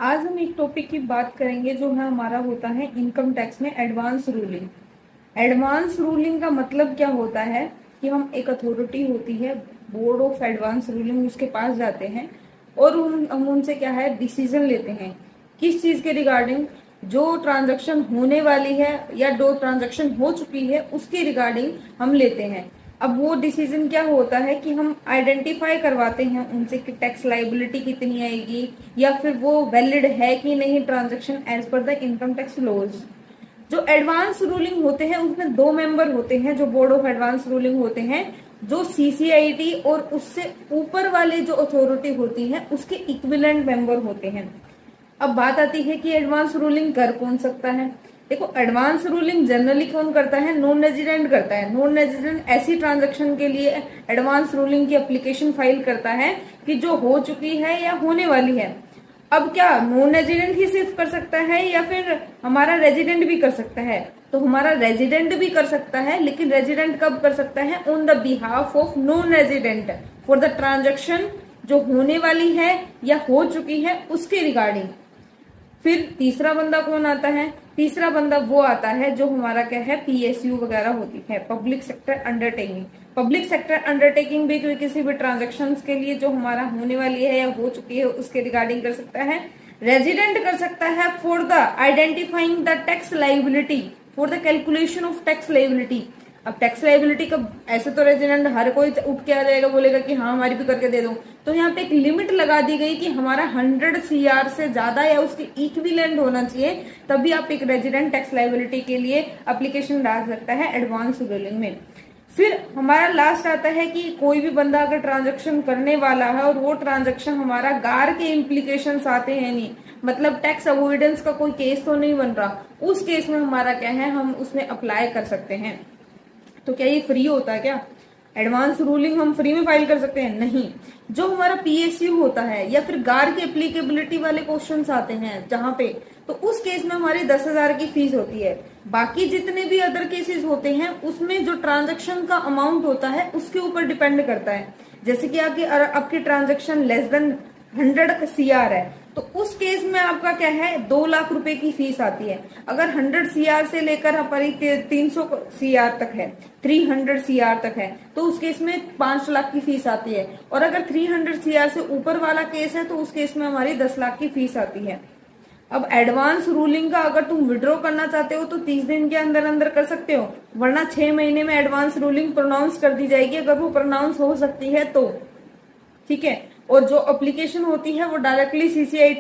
आज हम एक टॉपिक की बात करेंगे जो है हमारा होता है इनकम टैक्स में एडवांस रूलिंग। एडवांस रूलिंग का मतलब क्या होता है कि हम एक अथॉरिटी होती है बोर्ड ऑफ एडवांस रूलिंग, उसके पास जाते हैं और हम उनसे क्या है डिसीजन लेते हैं किस चीज के रिगार्डिंग, जो ट्रांजैक्शन होने वाली है या जो ट्रांजैक्शन हो चुकी है उसके रिगार्डिंग हम लेते हैं। अब वो डिसीजन क्या होता है कि हम आइडेंटिफाई करवाते हैं उनसे कि टैक्स लाइबिलिटी कितनी आएगी या फिर वो वैलिड है कि नहीं transaction as per the income tax laws. जो एडवांस रूलिंग होते हैं उसमें दो मेंबर होते हैं जो बोर्ड ऑफ एडवांस रूलिंग होते हैं, जो सीसीआईटी और उससे ऊपर वाले जो अथॉरिटी होती है उसके इक्विवेलेंट मेंबर होते हैं। अब बात आती है कि एडवांस रूलिंग कर कौन सकता है। देखो, एडवांस रूलिंग जनरली कौन करता है? नॉन रेजिडेंट करता है। नॉन रेजिडेंट ऐसी ट्रांजैक्शन के लिए एडवांस रूलिंग की एप्लीकेशन फाइल करता है कि जो हो चुकी है या होने वाली है। अब क्या नॉन रेजिडेंट ही सिर्फ कर सकता है या फिर हमारा रेजिडेंट भी कर सकता है? तो हमारा रेजिडेंट भी कर सकता है, लेकिन रेजिडेंट कब कर सकता है? On the behalf of non resident for the transaction जो होने वाली है या हो चुकी है उसके रिगार्डिंग। फिर तीसरा बंदा कौन आता है? तीसरा बंदा वो आता है जो हमारा क्या है पीएसयू वगैरह होती है, public sector undertaking. Public sector undertaking भी किसी भी ट्रांजेक्शन के लिए जो हमारा होने वाली है या हो चुकी है उसके रिगार्डिंग कर सकता है। रेजिडेंट कर सकता है for the identifying the tax liability, for the calculation of tax liability. अब टैक्स लाइबिलिटी का ऐसे तो रेजिडेंट हर कोई उठ के आ जाएगा, बोलेगा कि हाँ हमारी भी करके दे दो। तो यहाँ पे एक लिमिट लगा दी गई कि हमारा 100 सीआर से ज्यादा या उसके इक्विवेलेंट होना चाहिए, तभी आप एक रेजिडेंट टैक्स लाइबिलिटी के लिए एप्लीकेशन डाल सकता है एडवांस रूलिंग में। फिर हमारा लास्ट आता है कि कोई भी बंदा अगर ट्रांजेक्शन करने वाला है और वो ट्रांजेक्शन हमारा गार के इम्प्लीकेशन आते हैं, नहीं मतलब टैक्स अवॉइडेंस का कोई केस तो नहीं बन रहा, उस केस में हमारा क्या है हम उसमें अप्लाई कर सकते हैं। तो क्या ये फ्री होता है क्या? एडवांस रूलिंग हम फ्री में फाइल कर सकते हैं? नहीं। जो हमारा पीएसयू होता है या फिर गार की एप्लीकेबिलिटी वाले क्वेश्चंस आते हैं जहां पे, तो उस केस में हमारी 10,000 की फीस होती है। बाकी जितने भी अदर केसेस होते हैं उसमें जो ट्रांजेक्शन का अमाउंट होता है उसके ऊपर डिपेंड करता है। जैसे कि आपकी ट्रांजेक्शन लेस देन 100 सीआर है तो उस केस में आपका क्या है 2 लाख रुपए की फीस आती है। अगर 100 सीआर से लेकर हमारी 300 सीआर तक है, 300 सीआर तक है, तो उस केस में 5 लाख की फीस आती है। और अगर 300 सीआर से ऊपर वाला केस है तो उस केस में हमारी 10 लाख की फीस आती है। अब एडवांस रूलिंग का अगर तुम विड्रॉ करना चाहते हो तो 30 दिन के अंदर अंदर कर सकते हो, वरना 6 महीने में एडवांस रूलिंग प्रोनाउंस कर दी जाएगी अगर वो प्रोनाउंस हो सकती है तो। ठीक है। और जो एप्लीकेशन होती है वो डायरेक्टली सीसीआई